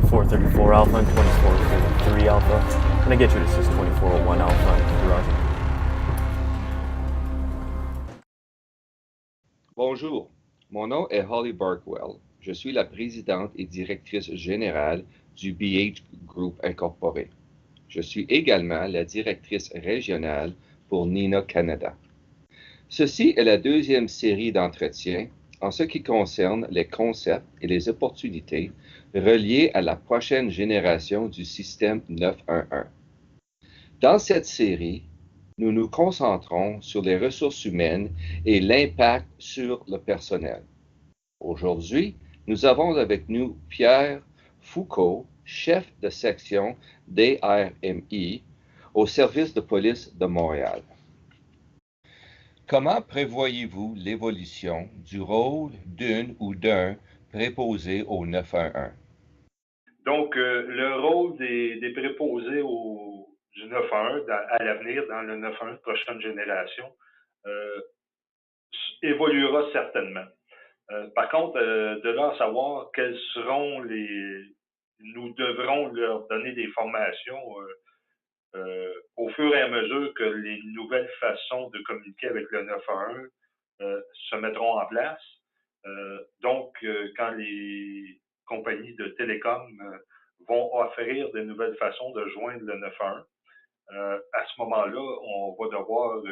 2434 Alpha and 2433 Alpha. Can I get you to Sys 2401 Alpha? Roger. Bonjour, mon nom est Holly Barkwell. Je suis la présidente et directrice générale du BH Group Incorporé. Je suis également la directrice régionale pour NINA Canada. Ceci est la deuxième série d'entretiens en ce qui concerne les concepts et les opportunités reliées à la prochaine génération du système 911. Dans cette série, nous nous concentrons sur les ressources humaines et l'impact sur le personnel. Aujourd'hui, nous avons avec nous Pierre Foucault, chef de section DRMI au service de police de Montréal. Comment prévoyez-vous l'évolution du rôle d'une ou d'un préposé au 911? Donc, le rôle des préposés du 911 à l'avenir, dans le 911 prochaine génération, évoluera certainement. Par contre, de là à savoir quels seront nous devrons leur donner des formations au fur et à mesure que les nouvelles façons de communiquer avec le 911 se mettront en place. Donc, quand les compagnies de télécom vont offrir de nouvelles façons de joindre le 911, à ce moment-là, on va devoir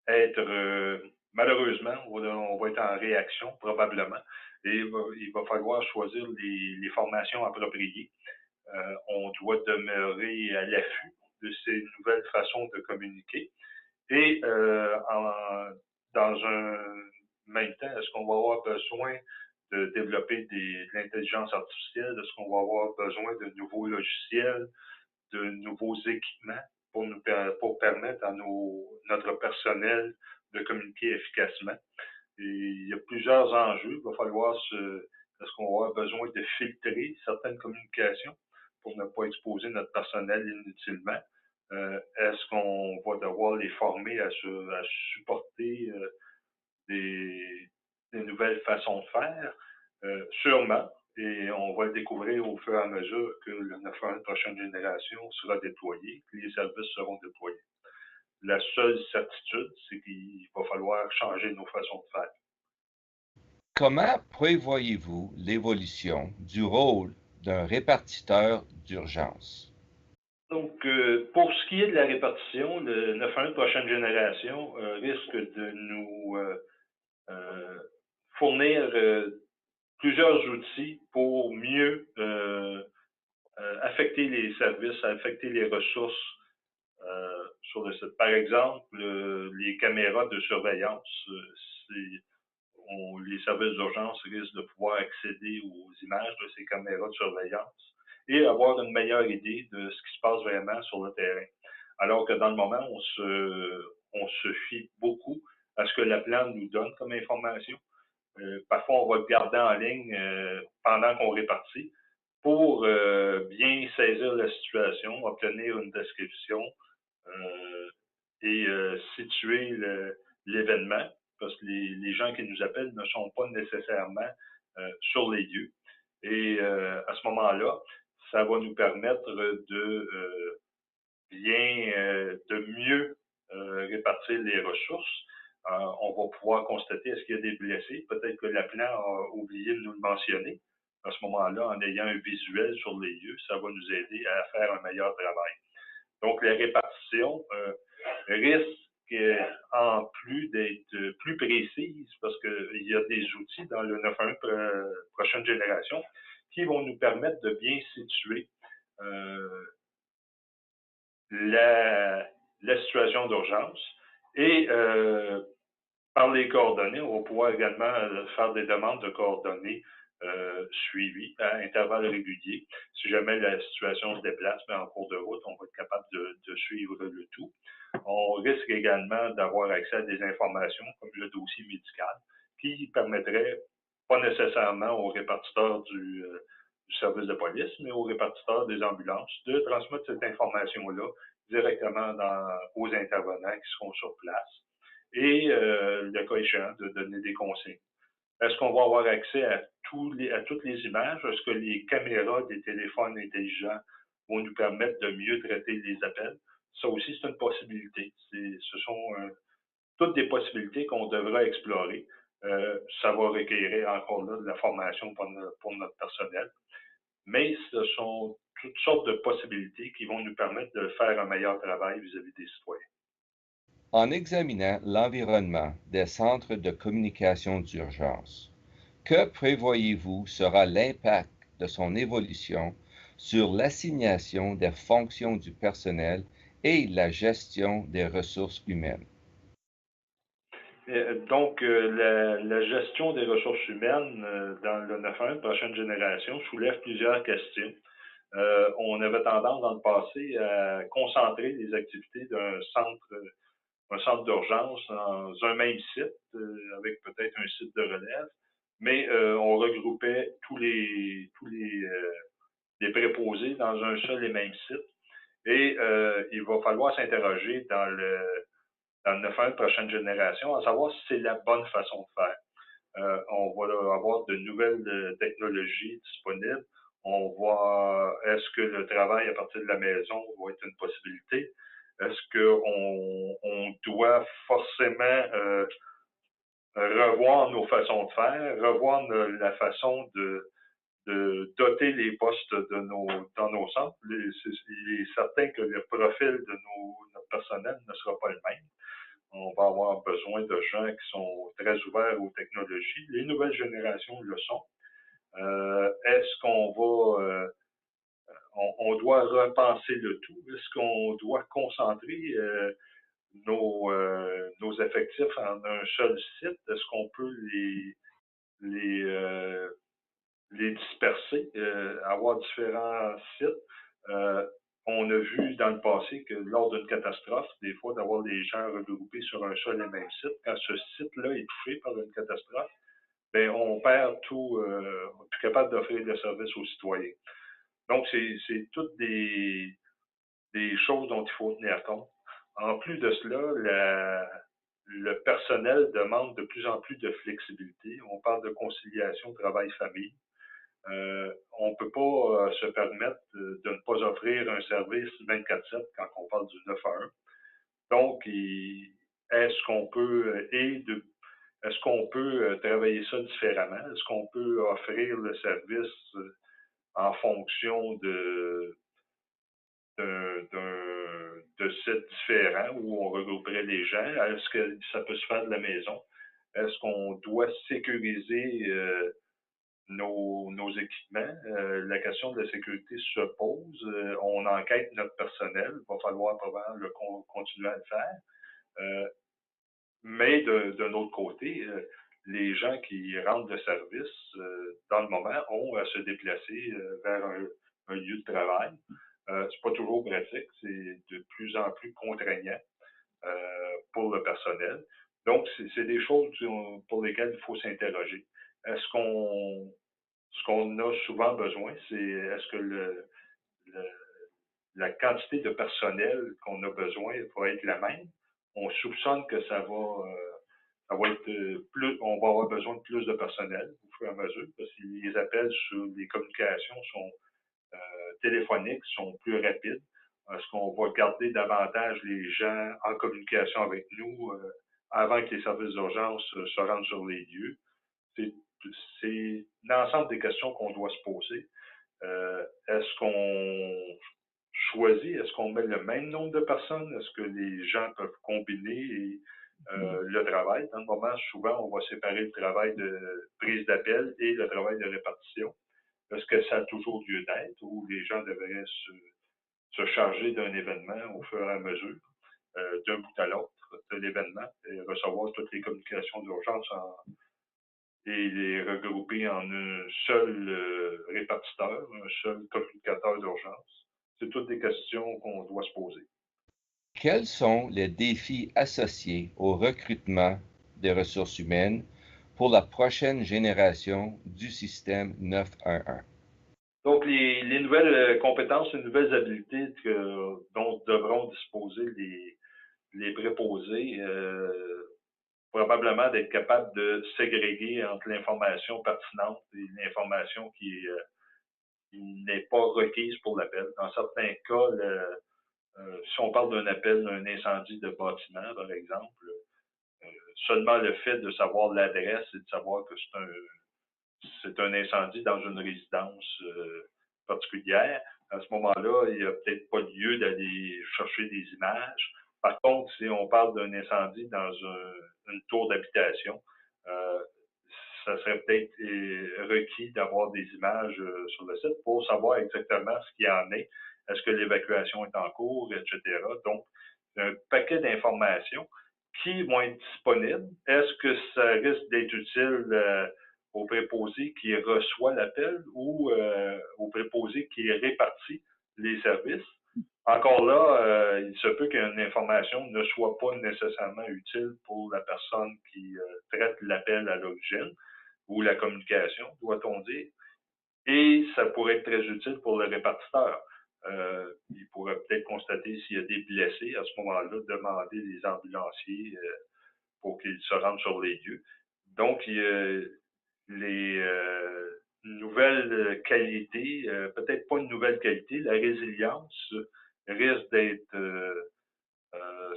être, malheureusement, on va être en réaction probablement, et il va falloir choisir les formations appropriées. On doit demeurer à l'affût de ces nouvelles façons de communiquer. Et dans un même temps, est-ce qu'on va avoir besoin de développer de l'intelligence artificielle? Est-ce qu'on va avoir besoin de nouveaux logiciels, de nouveaux équipements pour permettre à notre personnel de communiquer efficacement? Et il y a plusieurs enjeux. Il va falloir est-ce qu'on va avoir besoin de filtrer certaines communications pour ne pas exposer notre personnel inutilement? Est-ce qu'on va devoir les former à supporter des nouvelles façons de faire? Sûrement, et on va le découvrir au fur et à mesure que le 911 prochaine génération sera déployé, que les services seront déployés. La seule certitude, c'est qu'il va falloir changer nos façons de faire. Comment prévoyez-vous l'évolution du rôle d'un répartiteur d'urgence? Donc, pour ce qui est de la répartition, le 911 prochaine génération risque de nous fournir plusieurs outils pour mieux affecter les services, affecter les ressources sur le site. Par exemple, les caméras de surveillance, les services d'urgence risquent de pouvoir accéder aux images de ces caméras de surveillance et avoir une meilleure idée de ce qui se passe vraiment sur le terrain. Alors que dans le moment, on se fie beaucoup à ce que la plante nous donne comme information. Parfois, on va le garder en ligne pendant qu'on répartit pour bien saisir la situation, obtenir une description et situer l'événement, parce que les gens qui nous appellent ne sont pas nécessairement sur les lieux. Et à ce moment-là, ça va nous permettre de mieux répartir les ressources. On va pouvoir constater est-ce qu'il y a des blessés. Peut-être que l'appelant a oublié de nous le mentionner. À ce moment-là, en ayant un visuel sur les lieux, ça va nous aider à faire un meilleur travail. Donc, la répartition risque en plus d'être plus précise parce qu'il y a des outils dans le 911 prochaine génération qui vont nous permettre de bien situer la situation d'urgence et par les coordonnées, on va pouvoir également faire des demandes de coordonnées suivies à intervalles réguliers. Si jamais la situation se déplace, mais en cours de route, on va être capable de suivre le tout. On risque également d'avoir accès à des informations comme le dossier médical qui permettrait pas nécessairement aux répartiteurs du service de police, mais aux répartiteurs des ambulances de transmettre cette information-là directement aux intervenants qui seront sur place et le cas échéant de donner des consignes. Est-ce qu'on va avoir accès à toutes les images? Est-ce que les caméras des téléphones intelligents vont nous permettre de mieux traiter les appels? Ça aussi, c'est une possibilité. Ce sont toutes des possibilités qu'on devra explorer. Ça va requérir encore là de la formation pour notre personnel, mais ce sont toutes sortes de possibilités qui vont nous permettre de faire un meilleur travail vis-à-vis des citoyens. En examinant l'environnement des centres de communication d'urgence, que prévoyez-vous sera l'impact de son évolution sur l'assignation des fonctions du personnel et la gestion des ressources humaines? Donc, la gestion des ressources humaines dans le 9-1, prochaine génération, soulève plusieurs questions. On avait tendance dans le passé à concentrer les activités un centre d'urgence dans un même site, avec peut-être un site de relève, mais on regroupait les préposés dans un seul et même site. Et il va falloir s'interroger dans le 9-1 prochaine génération, à savoir si c'est la bonne façon de faire. On va avoir de nouvelles technologies disponibles. Est-ce que le travail à partir de la maison va être une possibilité? Est-ce qu'on doit forcément revoir nos façons de faire, revoir la façon de doter les postes dans nos centres? Il est certain que le profil de notre personnel ne sera pas le même. On va avoir besoin de gens qui sont très ouverts aux technologies. Les nouvelles générations le sont. Est-ce qu'on va on doit repenser le tout? Est-ce qu'on doit concentrer nos effectifs en un seul site? Est-ce qu'on peut les, euh, les disperser, avoir différents sites? On a vu dans le passé que lors d'une catastrophe, des fois, d'avoir des gens regroupés sur un seul et même site, quand ce site-là est touché par une catastrophe, ben on perd tout, on est plus capable d'offrir le service aux citoyens. Donc, c'est toutes des choses dont il faut tenir compte. En plus de cela, le personnel demande de plus en plus de flexibilité. On parle de conciliation travail-famille. On ne peut pas se permettre de ne pas offrir un service 24/7 quand on parle du 9-1. Donc, est-ce qu'on peut est-ce qu'on peut travailler ça différemment? Est-ce qu'on peut offrir le service en fonction de sites différents où on regrouperait les gens? Est-ce que ça peut se faire de la maison? Est-ce qu'on doit sécuriser nos équipements? La question de la sécurité se pose. On enquête notre personnel. Il va falloir probablement continuer à le faire. Mais d'un autre côté, les gens qui rendent le service, dans le moment, ont à se déplacer vers un lieu de travail. C'est pas toujours pratique, c'est de plus en plus contraignant pour le personnel. Donc, c'est des choses pour lesquelles il faut s'interroger. Ce qu'on a souvent besoin, c'est est-ce que la quantité de personnel qu'on a besoin va être la même? On soupçonne que ça va être plus, on va avoir besoin de plus de personnel au fur et à mesure, parce que les appels sur les communications sont téléphoniques, sont plus rapides. Est-ce qu'on va garder davantage les gens en communication avec nous avant que les services d'urgence se rendent sur les lieux? C'est l'ensemble des questions qu'on doit se poser. Est-ce qu'on choisit, est-ce qu'on met le même nombre de personnes? Est-ce que les gens peuvent combiner le travail? Dans le moment, souvent, on va séparer le travail de prise d'appel et le travail de répartition. Est-ce que ça a toujours lieu d'être ou les gens devraient se charger d'un événement au fur et à mesure, d'un bout à l'autre de l'événement, et recevoir toutes les communications d'urgence et les regrouper en un seul répartiteur, un seul communicateur d'urgence? C'est toutes des questions qu'on doit se poser. Quels sont les défis associés au recrutement des ressources humaines pour la prochaine génération du système 911? Donc, les nouvelles compétences, les nouvelles habiletés dont devront disposer les préposés probablement d'être capable de ségréguer entre l'information pertinente et l'information qui n'est pas requise pour l'appel. Dans certains cas, si on parle d'un appel d'un incendie de bâtiment, par exemple, seulement le fait de savoir l'adresse et de savoir que c'est un incendie dans une résidence particulière, à ce moment-là, il n'y a peut-être pas lieu d'aller chercher des images. Par contre, si on parle d'un incendie dans une tour d'habitation, ça serait peut-être requis d'avoir des images sur le site pour savoir exactement ce qu'il y en est. Est-ce que l'évacuation est en cours, etc. Donc, un paquet d'informations qui vont être disponibles. Est-ce que ça risque d'être utile au préposé qui reçoit l'appel ou au préposé qui répartit les services? Encore là, il se peut qu'une information ne soit pas nécessairement utile pour la personne qui traite l'appel à l'origine ou la communication, doit-on dire, et ça pourrait être très utile pour le répartiteur. Il pourrait peut-être constater s'il y a des blessés, à ce moment-là, demander des ambulanciers pour qu'ils se rendent sur les lieux. Donc, les nouvelles qualités, peut-être pas une nouvelle qualité, la résilience risque d'être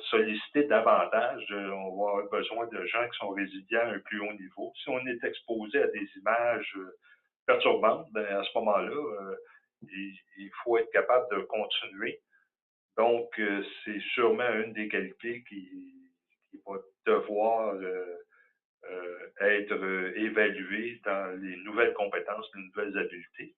sollicitée davantage. On va avoir besoin de gens qui sont résilients à un plus haut niveau. Si on est exposé à des images perturbantes, ben à ce moment-là, il faut être capable de continuer. Donc, c'est sûrement une des qualités qui va devoir être évaluée dans les nouvelles compétences, les nouvelles habiletés.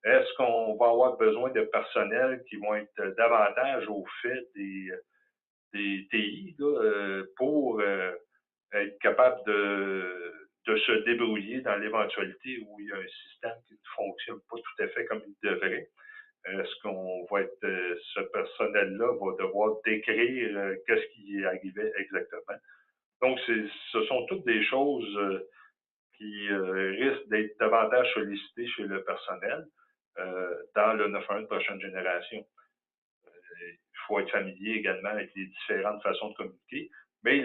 Est-ce qu'on va avoir besoin de personnel qui vont être davantage au fait des TI là, pour être capable de se débrouiller dans l'éventualité où il y a un système qui ne fonctionne pas tout à fait comme il devrait? Est-ce qu'on va être, ce personnel-là va devoir décrire qu'est-ce qui arrivait exactement? Donc, ce sont toutes des choses qui risquent d'être davantage sollicitées chez le personnel dans le 911 de prochaine génération. Il faut être familier également avec les différentes façons de communiquer, mais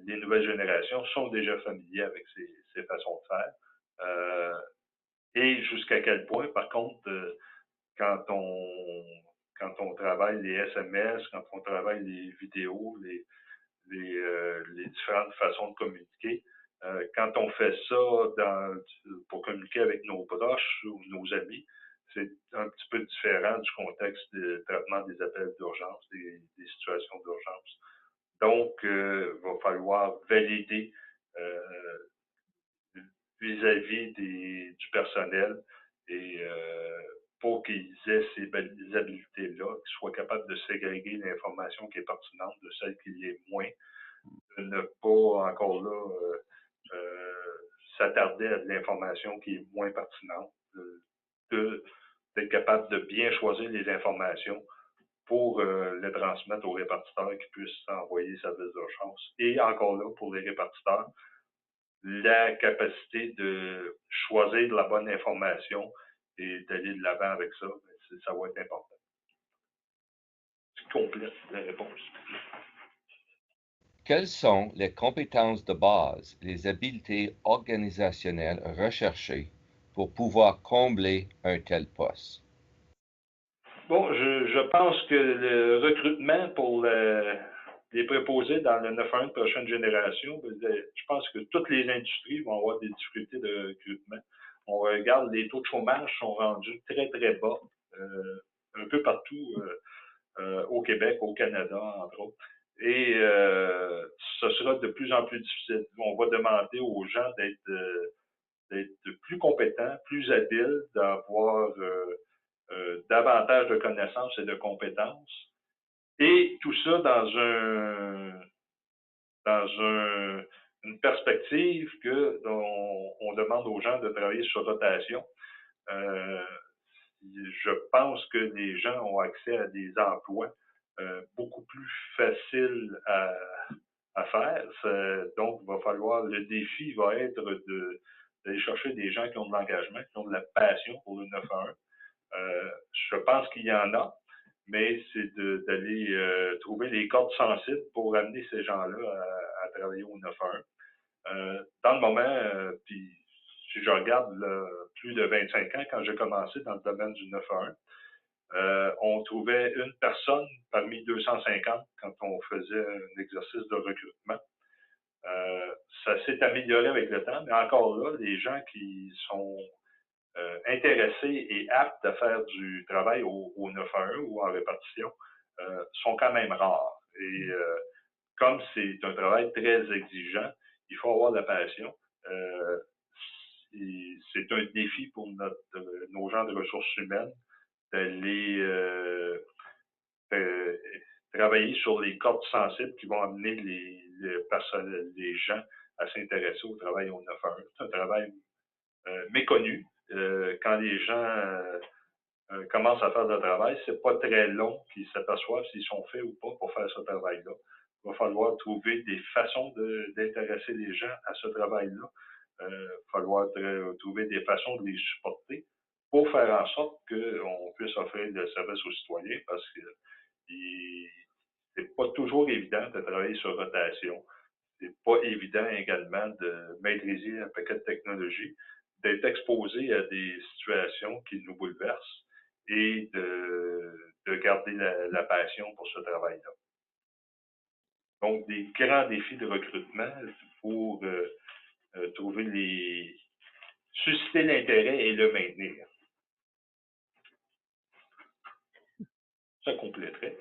les nouvelles générations sont déjà familiers avec ces façons de faire. Et jusqu'à quel point, par contre, quand on travaille les SMS, quand on travaille les vidéos, les différentes façons de communiquer, quand on fait ça pour communiquer avec nos proches ou nos amis, c'est un petit peu différent du contexte de traitement des appels d'urgence, des situations d'urgence. Donc, il va falloir valider vis-à-vis du personnel et pour qu'ils aient ces habiletés-là, qu'ils soient capables de ségréguer l'information qui est pertinente de celle qui l'est moins, de ne pas encore là s'attarder à de l'information qui est moins pertinente, d'être capable de bien choisir les informations pour les transmettre aux répartiteurs qui puissent envoyer service d'urgence. Et encore là, pour les répartiteurs, la capacité de choisir la bonne information et d'aller de l'avant avec ça, ça va être important. C'est complet, la réponse. Quelles sont les compétences de base, les habiletés organisationnelles recherchées pour pouvoir combler un tel poste? Bon, je pense que le recrutement pour les préposés dans le 911 prochaine génération, je pense que toutes les industries vont avoir des difficultés de recrutement. On regarde, les taux de chômage sont rendus très, très bas, un peu partout au Québec, au Canada, entre autres. Et ce sera de plus en plus difficile. On va demander aux gens d'être plus compétents, plus habiles, d'avoir davantage de connaissances et de compétences. Et tout ça une perspective on demande aux gens de travailler sur rotation. Je pense que les gens ont accès à des emplois beaucoup plus faciles à faire. Donc, il va falloir, le défi va être d'aller chercher des gens qui ont de l'engagement, qui ont de la passion pour le 911. Je pense qu'il y en a, mais c'est d'aller trouver les cordes sensibles pour amener ces gens-là à travailler au 911. Dans le moment, puis si je regarde là, plus de 25 ans, quand j'ai commencé dans le domaine du 9 à 1, on trouvait une personne parmi 250 quand on faisait un exercice de recrutement. Ça s'est amélioré avec le temps, mais encore là, les gens qui sont intéressés et aptes à faire du travail au 9 à 1 ou en répartition sont quand même rares. Et comme c'est un travail très exigeant, il faut avoir de la passion. C'est un défi pour nos gens de ressources humaines d'aller euh, travailler sur les cordes sensibles qui vont amener les gens à s'intéresser au travail au 9 à 1. C'est un travail méconnu. Quand les gens commencent à faire le travail, c'est pas très long qu'ils s'aperçoivent s'ils sont faits ou pas pour faire ce travail-là. Il va falloir trouver des façons d'intéresser les gens à ce travail-là. Il va falloir trouver des façons de les supporter pour faire en sorte qu'on puisse offrir le service aux citoyens parce que c'est pas toujours évident de travailler sur rotation. C'est pas évident également de maîtriser un paquet de technologies, d'être exposé à des situations qui nous bouleversent et de garder la passion pour ce travail-là. Donc, des grands défis de recrutement pour trouver susciter l'intérêt et le maintenir. Ça compléterait.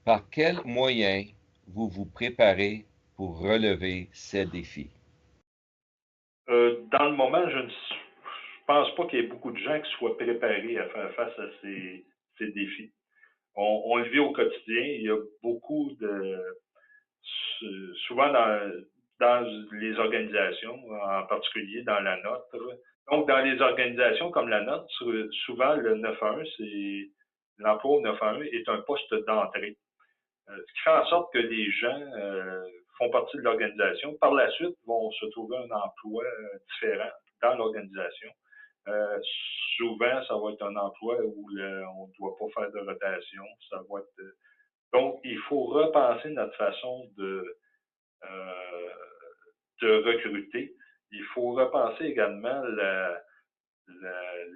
Par quels moyens vous vous préparez pour relever ces défis? Dans le moment, je ne pense pas qu'il y ait beaucoup de gens qui soient préparés à faire face à ces défis. On le vit au quotidien. Il y a beaucoup de... Souvent dans les organisations, en particulier dans la nôtre. Donc, dans les organisations comme la nôtre, souvent le 9 à 1, l'emploi au 9 à 1 est un poste d'entrée. Ce qui fait en sorte que les gens font partie de l'organisation. Par la suite, vont se trouver un emploi différent dans l'organisation. Souvent, ça va être un emploi où on ne doit pas faire de rotation. Ça va être, donc, il faut repenser notre façon de recruter. Il faut repenser également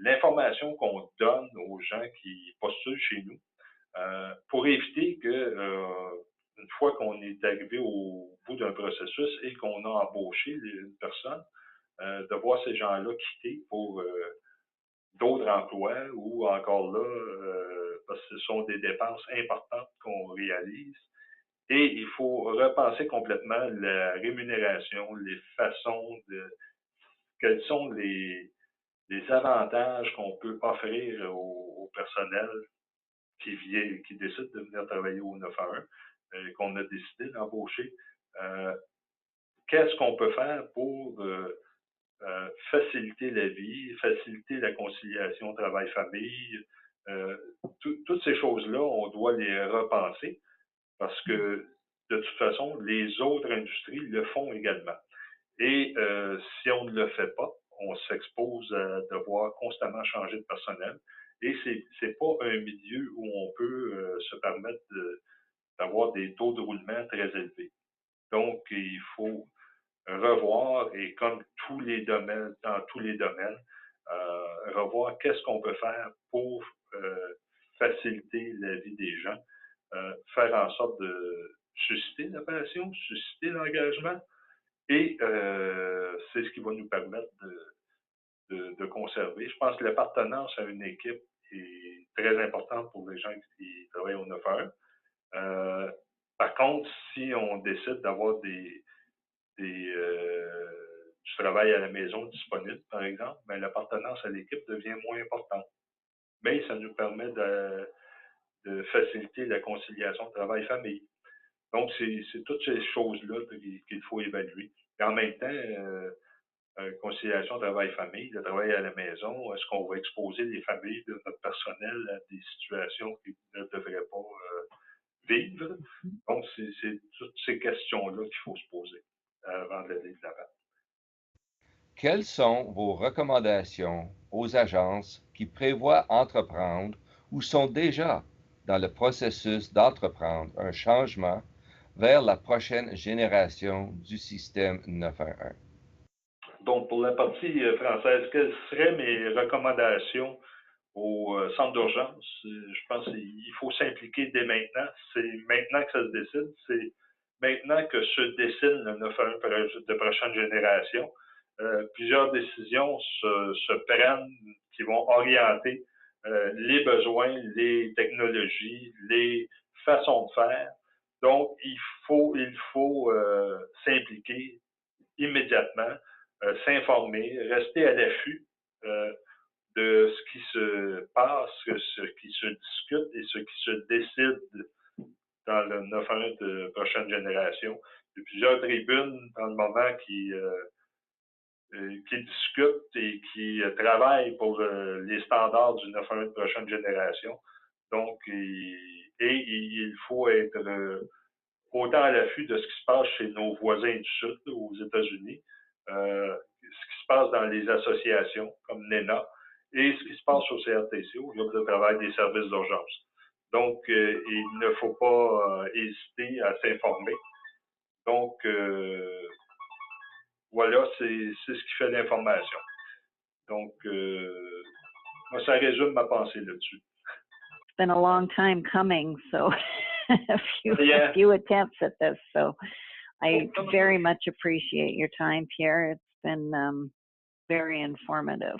l'information qu'on donne aux gens qui postulent chez nous pour éviter que une fois qu'on est arrivé au bout d'un processus et qu'on a embauché une personne, de voir ces gens-là quitter pour d'autres emplois ou encore là, parce que ce sont des dépenses importantes qu'on réalise. Et il faut repenser complètement la rémunération, les façons quels sont les avantages qu'on peut offrir au personnel qui décide de venir travailler au 9 à 1, qu'on a décidé d'embaucher. Qu'est-ce qu'on peut faire pour faciliter la vie, faciliter la conciliation travail-famille? Toutes ces choses-là, on doit les repenser parce que de toute façon, les autres industries le font également. Et si on ne le fait pas, on s'expose à devoir constamment changer de personnel. Et c'est pas un milieu où on peut se permettre d'avoir des taux de roulement très élevés. Donc, il faut revoir, et comme tous les domaines, dans tous les domaines, revoir qu'est-ce qu'on peut faire pour faciliter la vie des gens, faire en sorte de susciter la passion, susciter l'engagement, et c'est ce qui va nous permettre de conserver. Je pense que l'appartenance à une équipe est très importante pour les gens qui travaillent au 9 heures. Par contre, si on décide d'avoir du travail à la maison disponible, par exemple, ben, l'appartenance à l'équipe devient moins importante. Mais ça nous permet de faciliter la conciliation travail-famille. Donc, c'est toutes ces choses-là qu'il faut évaluer. Et en même temps, conciliation travail-famille, le travail à la maison, est-ce qu'on va exposer les familles de notre personnel à des situations qu'ils ne devraient pas vivre? Donc, c'est toutes ces questions-là qu'il faut se poser avant d'aller de l'avant. Quelles sont vos recommandations aux agences qui prévoient entreprendre ou sont déjà dans le processus d'entreprendre un changement vers la prochaine génération du système 911. Donc, pour la partie française, quelles seraient mes recommandations au centre d'urgence? Je pense qu'il faut s'impliquer dès maintenant. C'est maintenant que ça se décide. C'est maintenant que se dessine le 911 de prochaine génération. Plusieurs décisions se prennent qui vont orienter les besoins, les technologies, les façons de faire. Donc, il faut s'impliquer immédiatement, s'informer, rester à l'affût de ce qui se passe, ce qui se discute et ce qui se décide dans le 911 de prochaine génération. Il y a plusieurs tribunes dans le moment qui discutent et qui travaillent pour les standards du 911 de prochaine génération. Donc, il faut être autant à l'affût de ce qui se passe chez nos voisins du Sud, aux États-Unis, ce qui se passe dans les associations comme NENA et ce qui se passe au CRTC, au groupe de travail des services d'urgence. Donc, il ne faut pas hésiter à s'informer. Donc, voilà, c'est ce qui fait l'information. Donc, moi, ça résume ma pensée là-dessus. It's been a long time coming, so a few attempts at this. So I very much appreciate your time, Pierre. It's been very informative.